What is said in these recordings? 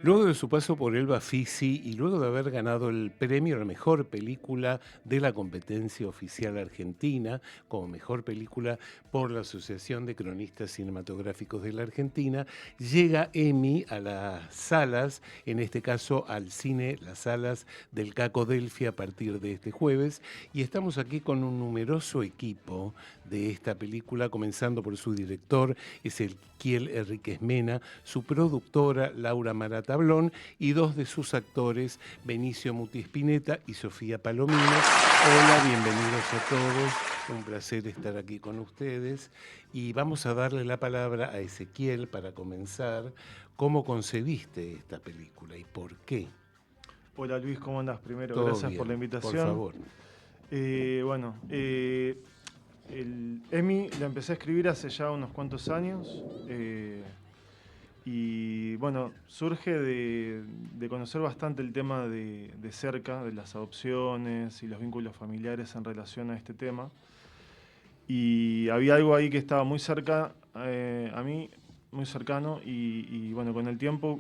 Luego de su paso por El Bafisi y luego de haber ganado el premio a la mejor película de la competencia oficial argentina, como mejor película por la Asociación de Cronistas Cinematográficos de la Argentina, llega Emmy a las salas, en este caso al cine, las salas del Caco Delphi a partir de este jueves, y estamos aquí con un numeroso equipo de esta película, comenzando por su director, Ezequiel Enríquez Mena, su productora, Laura Mara Tablón, y dos de sus actores, Benicio Muti Spinetta y Sofía Palomino. Hola, bienvenidos a todos. Un placer estar aquí con ustedes. Y vamos a darle la palabra a Ezequiel para comenzar. ¿Cómo concebiste esta película y por qué? Hola Luis, ¿cómo andás? Primero, Todo gracias por la bien, por invitación. favor. Bueno, el Emmy la empecé a escribir hace ya unos cuantos años y bueno, surge de conocer bastante el tema de cerca, de las adopciones y los vínculos familiares en relación a este tema. Y había algo ahí que estaba muy cerca a mí, muy cercano y bueno, con el tiempo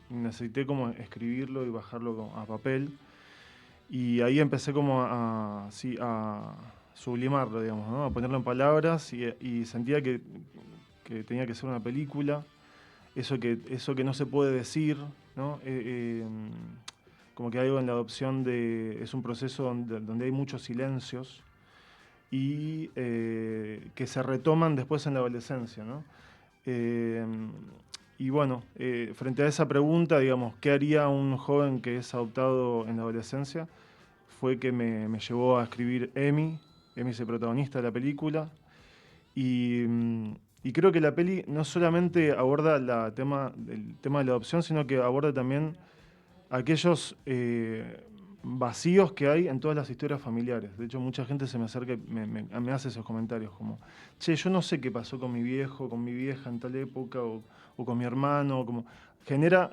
necesité como escribirlo y bajarlo a papel. Y ahí empecé como sí, a sublimarlo, digamos, ¿no? A ponerlo en palabras y sentía que tenía que ser una película, eso que no se puede decir, ¿no? Como que algo en la adopción es un proceso donde hay muchos silencios y que se retoman después en la adolescencia, ¿no? Eh, y bueno, frente a esa pregunta, digamos, ¿qué haría un joven que es adoptado en la adolescencia? Fue que me llevó a escribir Emmy. Emmy es el protagonista de la película. Y creo que la peli no solamente aborda el tema de la adopción, sino que aborda también aquellos vacíos que hay en todas las historias familiares. De hecho, mucha gente se me acerca y me hace esos comentarios como, che, yo no sé qué pasó con mi viejo, con mi vieja en tal época, o con mi hermano, como genera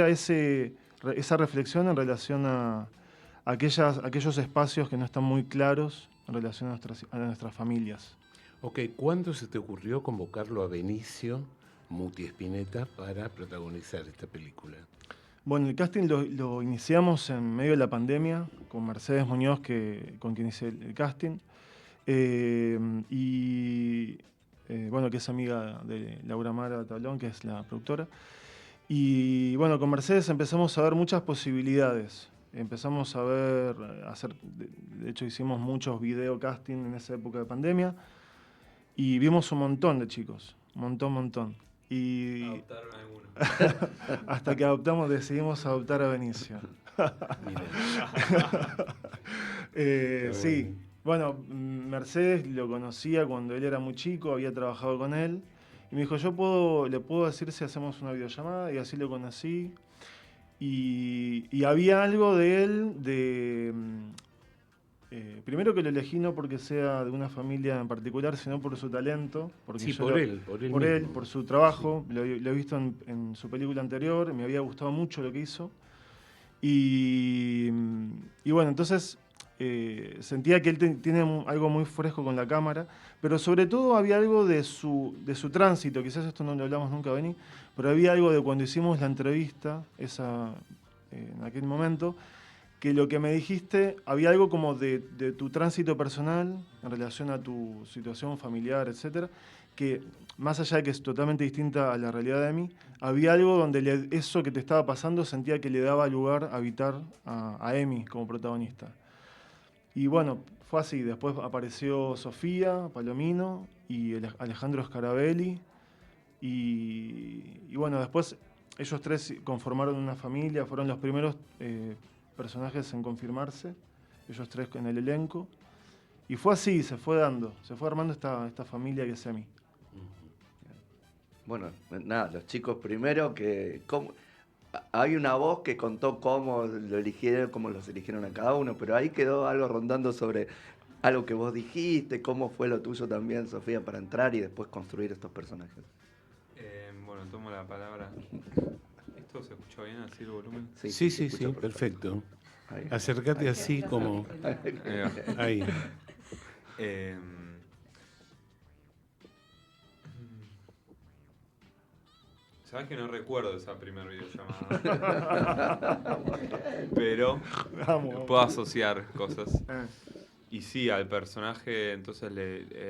esa reflexión en relación a aquellos espacios que no están muy claros en relación a nuestras familias. Ok, ¿cuándo se te ocurrió convocarlo a Benicio Muti Spinetta para protagonizar esta película? Bueno, el casting lo iniciamos en medio de la pandemia con Mercedes Muñoz, con quien hice el casting. Y bueno, que es amiga de Laura Mara Tablón, que es la productora. Y bueno, con Mercedes empezamos a ver muchas posibilidades. Empezamos a ver, de hecho hicimos muchos video casting en esa época de pandemia y vimos un montón de chicos, un montón, montón. Y Adoptaron algunos. hasta que decidimos adoptar a Benicio. Mira, está Sí, bueno. bueno, Mercedes lo conocía cuando él era muy chico, había trabajado con él. Y me dijo, le puedo decir si hacemos una videollamada, y así lo conocí. Y había algo de él, primero que lo elegí no porque sea de una familia en particular, sino por su talento, porque Sí, por él por él, mismo. por su Sí. trabajo. Lo he visto en su película anterior, me había gustado mucho lo que hizo. Y, y bueno, entonces sentía que él tiene algo muy fresco con la cámara, pero sobre todo había algo de su tránsito, quizás esto no lo hablamos nunca, Beni, pero había algo de cuando hicimos la entrevista, en aquel momento, que lo que me dijiste, había algo como de tu tránsito personal en relación a tu situación familiar, etcétera, que más allá de que es totalmente distinta a la realidad de mí, había algo donde eso que te estaba pasando sentía que le daba lugar a habitar a Emi como protagonista. Y bueno, fue así. Después apareció Sofía Palomino y Alejandro Scarabelli. Y bueno, después ellos tres conformaron una familia, fueron los primeros personajes en confirmarse, ellos tres en el elenco. Y fue así, se fue armando esta familia que es Emi. Bueno, nada, los chicos primero hay una voz que contó cómo lo eligieron, cómo los eligieron a cada uno, pero ahí quedó algo rondando sobre algo que vos dijiste, cómo fue lo tuyo también, Sofía, para entrar y después construir estos personajes. Bueno, tomo la palabra. ¿Esto se escucha bien así el volumen? Sí, Se sí, escucha sí, perfecto. Ahí. Acércate así como Ahí va. ahí. Em, Sabes que no recuerdo esa primera videollamada. Pero Vamos. puedo asociar cosas. Eh, Y sí, al personaje entonces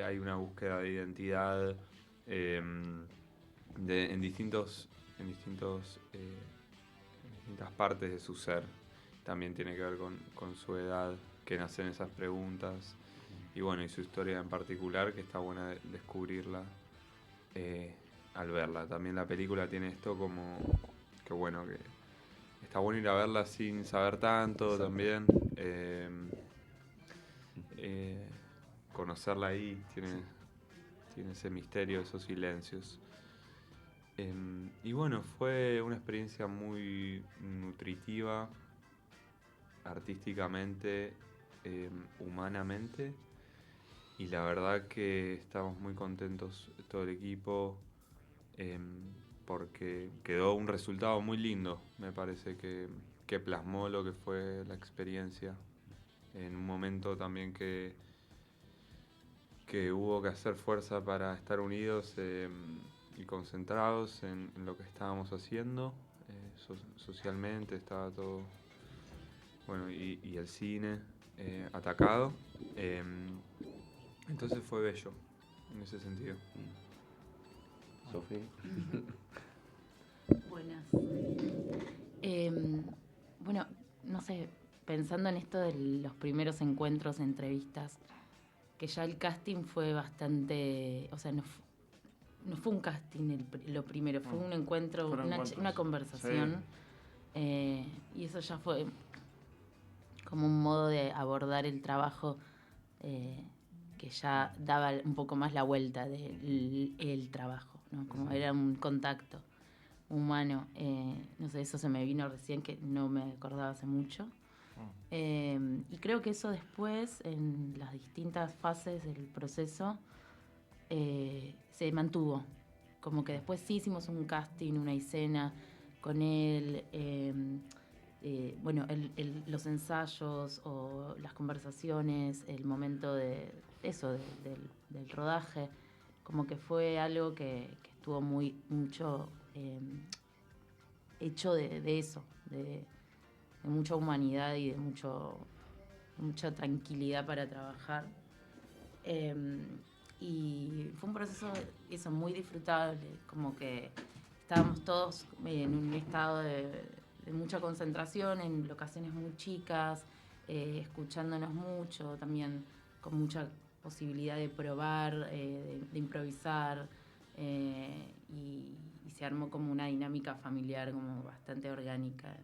hay una búsqueda de identidad en distintas partes de su ser. También tiene que ver con su edad, que nacen esas preguntas. Y bueno, y su historia en particular, que está buena descubrirla al verla. También la película tiene esto como que bueno, que está bueno ir a verla sin saber tanto. Exacto. También. Conocerla ahí tiene ese misterio, esos silencios. Y bueno, fue una experiencia muy nutritiva, artísticamente, humanamente, y la verdad que estamos muy contentos todo el equipo, porque quedó un resultado muy lindo. Me parece que plasmó lo que fue la experiencia en un momento también que hubo que hacer fuerza para estar unidos y concentrados en lo que estábamos haciendo. Socialmente estaba todo, bueno, y el cine atacado. Entonces fue bello en ese sentido. Sofía. Buenas. Bueno, no sé, pensando en esto de los primeros encuentros, entrevistas, que ya el casting fue bastante, o sea, no fue un casting lo primero, fue un encuentro, Fueron encuentros. una conversación, y eso ya fue como un modo de abordar el trabajo que ya daba un poco más la vuelta del trabajo, ¿no? Como era un contacto humano, no sé, eso se me vino recién, que no me acordaba hace mucho. Y creo que eso después, en las distintas fases del proceso, se mantuvo. Como que después sí hicimos un casting, una escena con él, bueno, los ensayos o las conversaciones, el momento del rodaje, como que fue algo que estuvo mucho hecho de eso, de mucha humanidad y de mucha tranquilidad para trabajar. Y fue un proceso eso, muy disfrutable, como que estábamos todos en un estado de mucha concentración, en locaciones muy chicas, escuchándonos mucho, también con mucha posibilidad de probar, de improvisar, y se armó como una dinámica familiar como bastante orgánica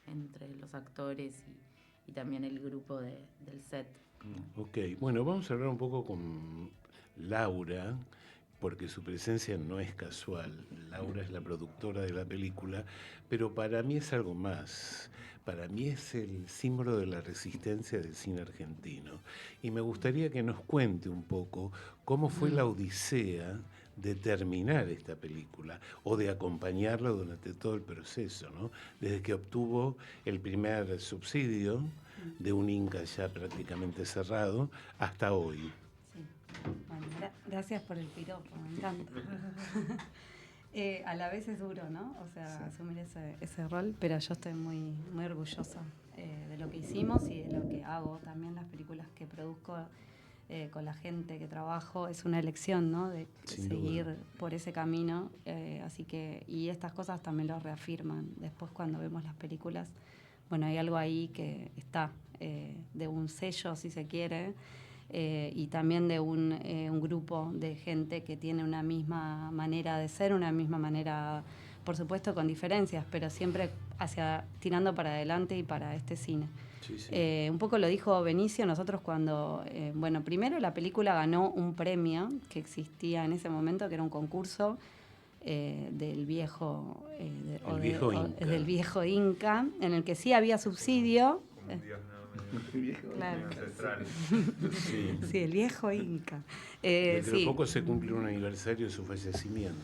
entre los actores y también el grupo del set. Ok, bueno, vamos a hablar un poco con Laura, porque su presencia no es casual. Laura es la productora de la película, pero para mí es algo más. Para mí es el símbolo de la resistencia del cine argentino. Y me gustaría que nos cuente un poco cómo fue la odisea de terminar esta película o de acompañarla durante todo el proceso, ¿no? Desde que obtuvo el primer subsidio de un Inca ya prácticamente cerrado hasta hoy. Sí. Bueno, gracias por el piropo, me encanta. A la vez es duro, ¿no? O sea, asumir ese rol, pero yo estoy muy, muy orgullosa de lo que hicimos y de lo que hago. También las películas que produzco con la gente que trabajo es una elección, ¿no? De Sin seguir duda. por ese camino. Así que, y estas cosas también lo reafirman. Después cuando vemos las películas, bueno, hay algo ahí que está, de un sello, si se quiere, y también de un grupo de gente que tiene una misma manera de ser, una misma manera, por supuesto con diferencias, pero siempre tirando para adelante y para este cine. Sí, sí. Un poco lo dijo Benicio, nosotros cuando, bueno, primero la película ganó un premio que existía en ese momento, que era un concurso del viejo, del viejo Inca, en el que sí había subsidio. Como un dios, ¿no? Claro. Ancestral. Sí. Sí, el viejo Inca. Dentro de Sí. poco se cumple un aniversario de su fallecimiento.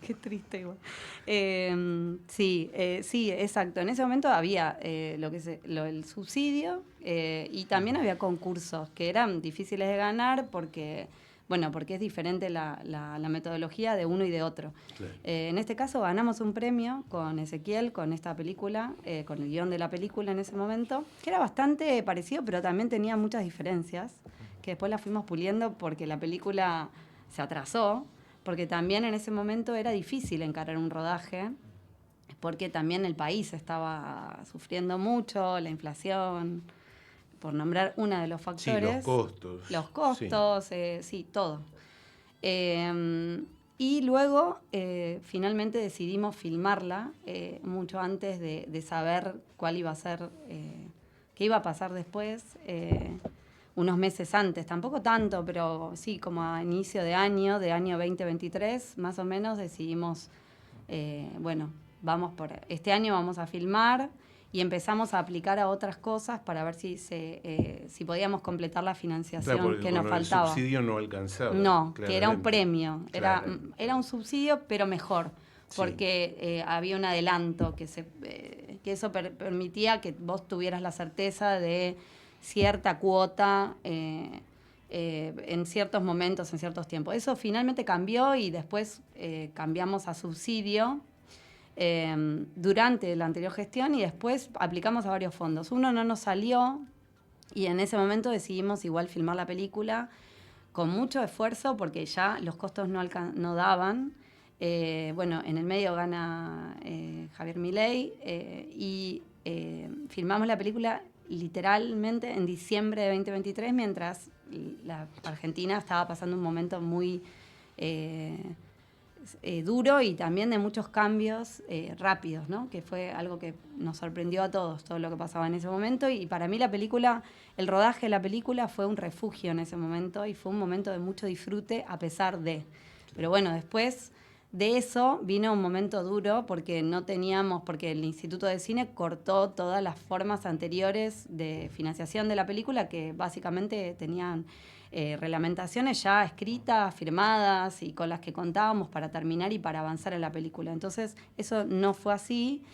Qué triste igual. Sí, exacto. En ese momento había el subsidio, y también había concursos que eran difíciles de ganar porque, Bueno, porque es diferente la metodología de uno y de otro. Claro. En este caso ganamos un premio con Ezequiel, con esta película, con el guión de la película en ese momento, que era bastante parecido, pero también tenía muchas diferencias, que después las fuimos puliendo porque la película se atrasó, porque también en ese momento era difícil encarar un rodaje, porque también el país estaba sufriendo mucho, la inflación, por nombrar uno de los factores. Sí, los costos. Los costos, sí, todo. Y luego, finalmente decidimos filmarla mucho antes de saber cuál iba a ser, qué iba a pasar después, unos meses antes. Tampoco tanto, pero sí, como a inicio de año 2023, más o menos, decidimos, bueno, este año vamos a filmar. Y empezamos a aplicar a otras cosas para ver si podíamos completar la financiación Claro, porque que nos con faltaba. El subsidio no alcanzaba. No, que era un claramente. premio. Claro. Era un subsidio, pero mejor. Sí. Porque había un adelanto que eso permitía que vos tuvieras la certeza de cierta cuota en ciertos momentos, en ciertos tiempos. Eso finalmente cambió y después cambiamos a subsidio durante la anterior gestión y después aplicamos a varios fondos. Uno no nos salió y en ese momento decidimos igual filmar la película con mucho esfuerzo porque ya los costos no daban. Bueno, en el medio gana Javier Milei y filmamos la película literalmente en diciembre de 2023 mientras la Argentina estaba pasando un momento muy duro y también de muchos cambios rápidos, ¿no? Que fue algo que nos sorprendió a todos, todo lo que pasaba en ese momento. Y para mí el rodaje de la película fue un refugio en ese momento y fue un momento de mucho disfrute a pesar de. Pero bueno, después de eso vino un momento duro porque porque el Instituto de Cine cortó todas las formas anteriores de financiación de la película que básicamente tenían reglamentaciones ya escritas, firmadas y con las que contábamos para terminar y para avanzar en la película. Entonces, eso no fue así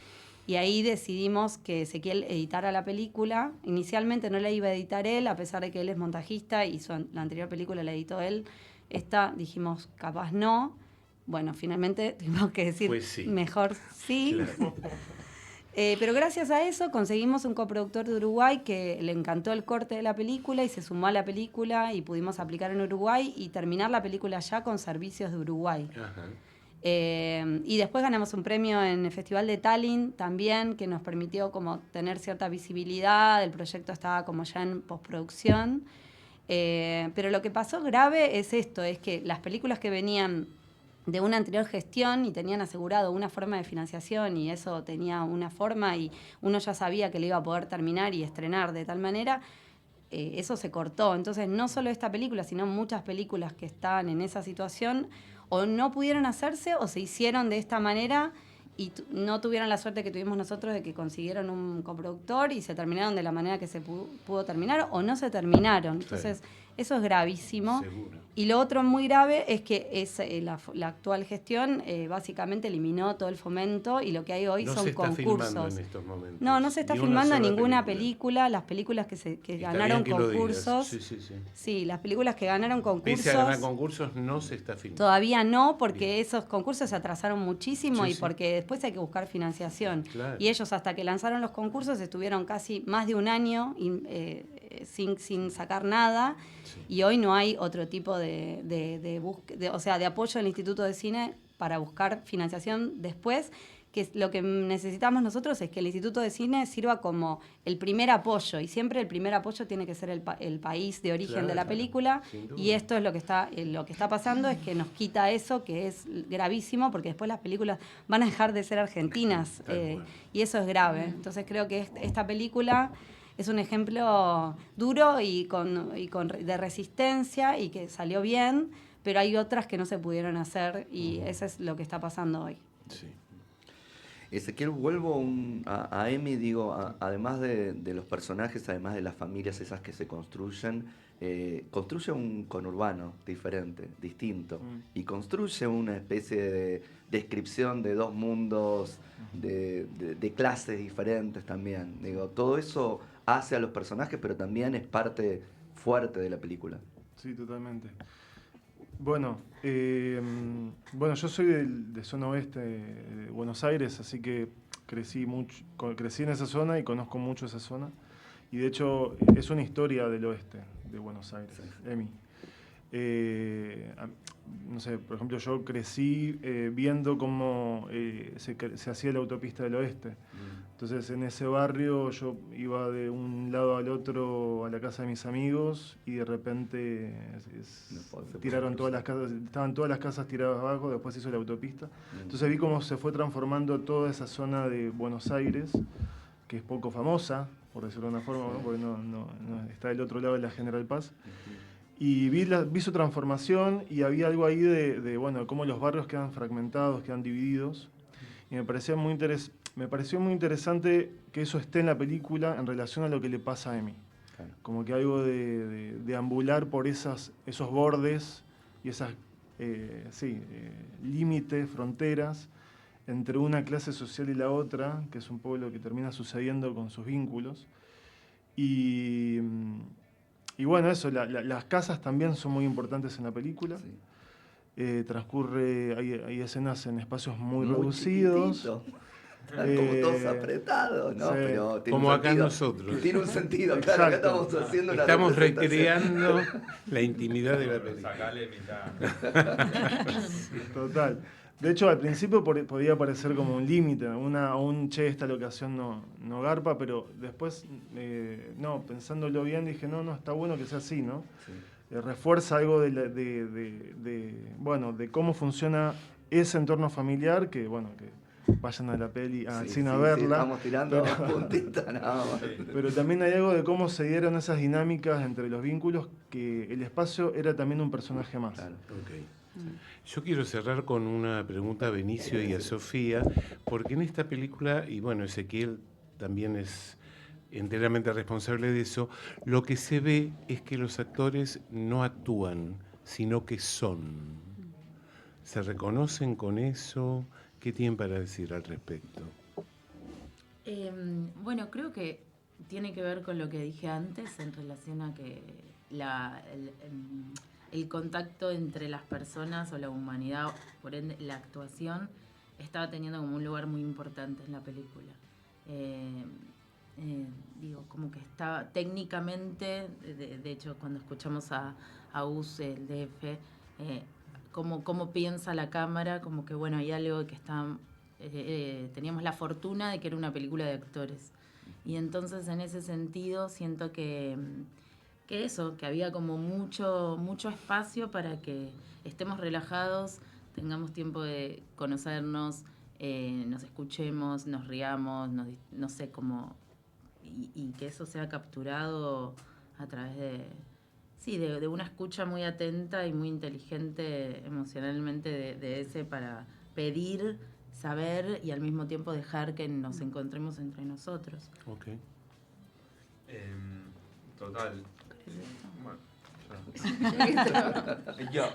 y ahí decidimos que Ezequiel editara la película. Inicialmente no la iba a editar él, a pesar de que él es montajista y la anterior película la editó él. Esta dijimos, capaz no. Bueno, finalmente tuvimos que decir, Pues sí. mejor sí. Claro. Pero gracias a eso conseguimos un coproductor de Uruguay que le encantó el corte de la película y se sumó a la película y pudimos aplicar en Uruguay y terminar la película ya con servicios de Uruguay. Ajá. Y después ganamos un premio en el Festival de Tallinn también que nos permitió como tener cierta visibilidad, el proyecto estaba como ya en postproducción. Pero lo que pasó grave es esto, es que las películas que venían de una anterior gestión y tenían asegurado una forma de financiación y eso tenía una forma y uno ya sabía que lo iba a poder terminar y estrenar de tal manera, eso se cortó. Entonces no solo esta película, sino muchas películas que estaban en esa situación o no pudieron hacerse o se hicieron de esta manera y no tuvieron la suerte que tuvimos nosotros de que consiguieron un coproductor y se terminaron de la manera que se pudo terminar o no se terminaron. Entonces eso es gravísimo. Seguro. Y lo otro muy grave es que la actual gestión básicamente eliminó todo el fomento y lo que hay hoy No son se está concursos. filmando en estos momentos. No se está Ni una filmando sola ninguna película. Las películas que Está ganaron bien que lo digas. concursos. Sí. Sí, las películas que ganaron concursos. Pese a ganar concursos, no se está filmando. Todavía no, porque Bien. esos concursos se atrasaron muchísimo Sí, y sí. porque después hay que buscar financiación. Claro. Y ellos hasta que lanzaron los concursos estuvieron casi más de un año sin sacar nada. Sí. Y hoy no hay otro tipo de apoyo del Instituto de Cine para buscar financiación después, que lo que necesitamos nosotros es que el Instituto de Cine sirva como el primer apoyo, y siempre el primer apoyo tiene que ser el país de origen Claro, de la película, sin duda. y esto es lo que está pasando, es que nos quita eso, que es gravísimo, porque después las películas van a dejar de ser argentinas, Tal cual. y eso es grave. Entonces creo que esta película es un ejemplo duro y de resistencia y que salió bien, pero hay otras que no se pudieron hacer y eso es lo que está pasando hoy. Sí. Ezequiel, vuelvo a Emi, además de los personajes, además de las familias esas que se construyen, construye un conurbano diferente, distinto, y construye una especie de descripción de dos mundos, de clases diferentes también. Todo eso hace a los personajes, pero también es parte fuerte de la película. Sí, totalmente. Bueno, yo soy de zona oeste de Buenos Aires, así que crecí en esa zona y conozco mucho esa zona. Y de hecho es una historia del oeste de Buenos Aires, Emi. No sé, por ejemplo, yo crecí viendo cómo se hacía la autopista del oeste. Entonces en ese barrio yo iba de un lado al otro a la casa de mis amigos y de repente tiraron todas las casas, estaban todas las casas tiradas abajo, después se hizo la autopista. Entonces vi cómo se fue transformando toda esa zona de Buenos Aires, que es poco famosa, por decirlo de una forma, ¿no? Porque no está del otro lado de la General Paz. Y vi su transformación y había algo ahí de cómo los barrios quedan fragmentados, quedan divididos. Y me pareció muy interesante que eso esté en la película en relación a lo que le pasa a Emi. Claro. Como que algo de deambular por esos bordes y esas límites, fronteras entre una clase social y la otra, que es un poco lo que termina sucediendo con sus vínculos. Y bueno, eso, las casas también son muy importantes en la película. Sí. Hay escenas en espacios muy reducidos. Como todos apretados, ¿no? Sí. Pero tiene como un acá sentido. nosotros. Tiene un sentido, claro. Acá estamos haciendo una Estamos representación. recreando la intimidad de la película. Sacale mitad. Total. De hecho, al principio podía parecer como un límite, esta locación no garpa, pero después, pensándolo bien, dije, no, está bueno que sea así, ¿no? Sí. Refuerza algo de cómo funciona ese entorno familiar, que vayan a la peli, al cine a verla. Sí, estamos tirando puntita nada más. Pero también hay algo de cómo se dieron esas dinámicas entre los vínculos, que el espacio era también un personaje más. Claro. Okay. Yo quiero cerrar con una pregunta a Benicio y a Sofía, porque en esta película, y bueno, Ezequiel también es enteramente responsable de eso, lo que se ve es que los actores no actúan, sino que son. ¿Se reconocen con eso? ¿Qué tienen para decir al respecto? Bueno, creo que tiene que ver con lo que dije antes en relación a que el contacto entre las personas o la humanidad, por ende la actuación, estaba teniendo como un lugar muy importante en la película. Como que estaba técnicamente, de hecho cuando escuchamos a Gus, el DF, cómo piensa la cámara, como que hay algo que está... teníamos la fortuna de que era una película de actores. Y entonces en ese sentido siento que había como mucho espacio para que estemos relajados, tengamos tiempo de conocernos, nos escuchemos, nos riamos, no sé cómo... Y que eso sea capturado a través de una escucha muy atenta y muy inteligente emocionalmente de ese para pedir, saber y al mismo tiempo dejar que nos encontremos entre nosotros. Ok. Total. Bueno, yo.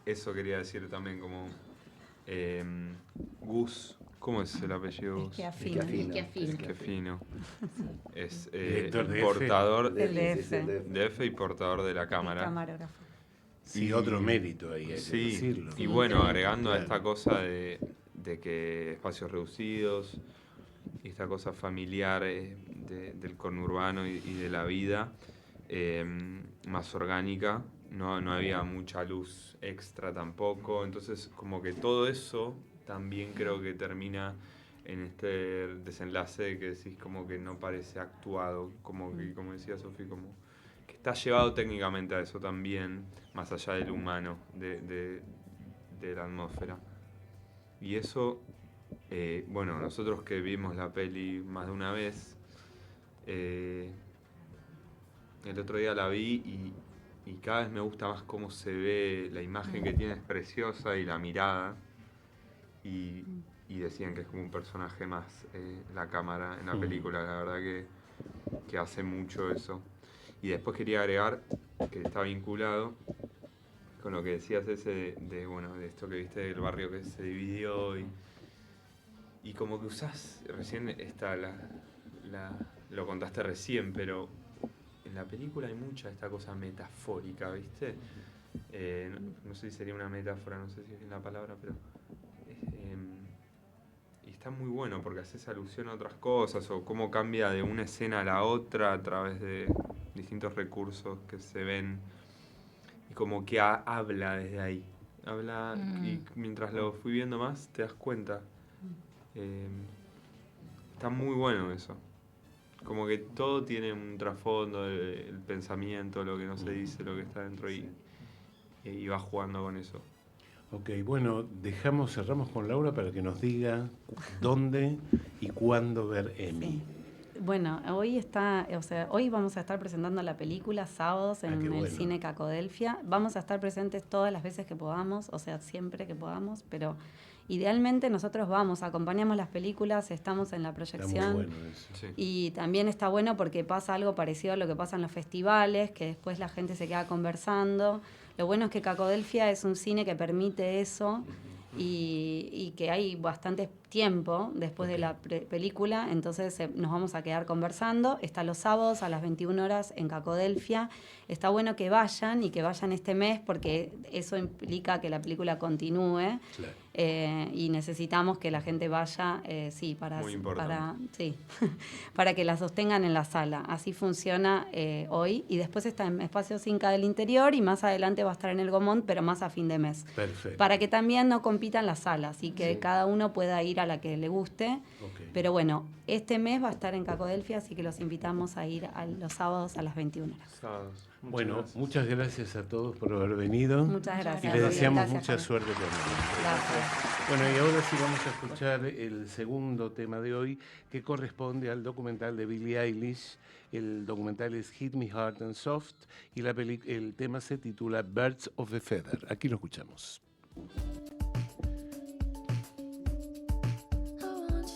Eso quería decir también como Gus, ¿cómo es el apellido Gus? Schiaffino. Es portador DF y portador de la cámara. Camarógrafo. Sí, otro mérito ahí, hay que decirlo. Y bueno, agregando a esta cosa de que espacios reducidos y esta cosa familiar del conurbano y de la vida más orgánica, no había mucha luz extra tampoco, entonces como que todo eso también creo que termina en este desenlace que decís como que no parece actuado, como que, como decía Sofi, como que está llevado técnicamente a eso también, más allá del humano, de la atmósfera. Y eso, nosotros que vimos la peli más de una vez, el otro día la vi y cada vez me gusta más cómo se ve, la imagen que tiene es preciosa y la mirada. Y decían que es como un personaje más la cámara en la película, la verdad que hace mucho eso. Y después quería agregar, que está vinculado con lo que decías de esto que viste del barrio que se dividió y como que usás, recién lo contaste recién, pero en la película hay mucha esta cosa metafórica, ¿viste? No sé si sería una metáfora, no sé si es la palabra, pero... y está muy bueno porque haces alusión a otras cosas o cómo cambia de una escena a la otra a través de distintos recursos que se ven y como que habla desde ahí. Habla y mientras lo fui viendo más te das cuenta. Está muy bueno eso. Como que todo tiene un trasfondo, el pensamiento, lo que no se dice, lo que está dentro y va jugando con eso. Ok, bueno, cerramos con Laura para que nos diga dónde y cuándo ver Emi. Sí. Bueno, hoy vamos a estar presentando la película sábados en el bueno. Cine Cacodelfia. Vamos a estar presentes todas las veces que podamos, o sea, siempre que podamos, pero idealmente nosotros acompañamos las películas, estamos en la proyección. Está muy bueno eso. Sí. Y también está bueno porque pasa algo parecido a lo que pasa en los festivales, que después la gente se queda conversando. Lo bueno es que Cacodelfia es un cine que permite eso y que hay bastante tiempo después de la película, entonces nos vamos a quedar conversando. Está los sábados a las 21 horas en Cacodelfia. Está bueno que vayan y que vayan este mes porque eso implica que la película continúe. Claro. Y necesitamos que la gente vaya, Muy importante. para que la sostengan en la sala. Así funciona hoy. Y después está en Espacio Cinca del Interior y más adelante va a estar en el Gomont, pero más a fin de mes. Perfecto. Para que también no compitan las salas y que cada uno pueda ir a la que le guste. Okay. Pero bueno, este mes va a estar en Cacodelfia, así que los invitamos a ir los sábados a las 21 horas. Sábados. Muchas gracias a todos por haber venido. Muchas gracias. Y les deseamos Gracias, mucha Javi. suerte con esto. Gracias. Bueno, y ahora sí vamos a escuchar el segundo tema de hoy, que corresponde al documental de Billie Eilish. El documental es Hit Me Hard and Soft y el tema se titula Birds of a Feather. Aquí lo escuchamos.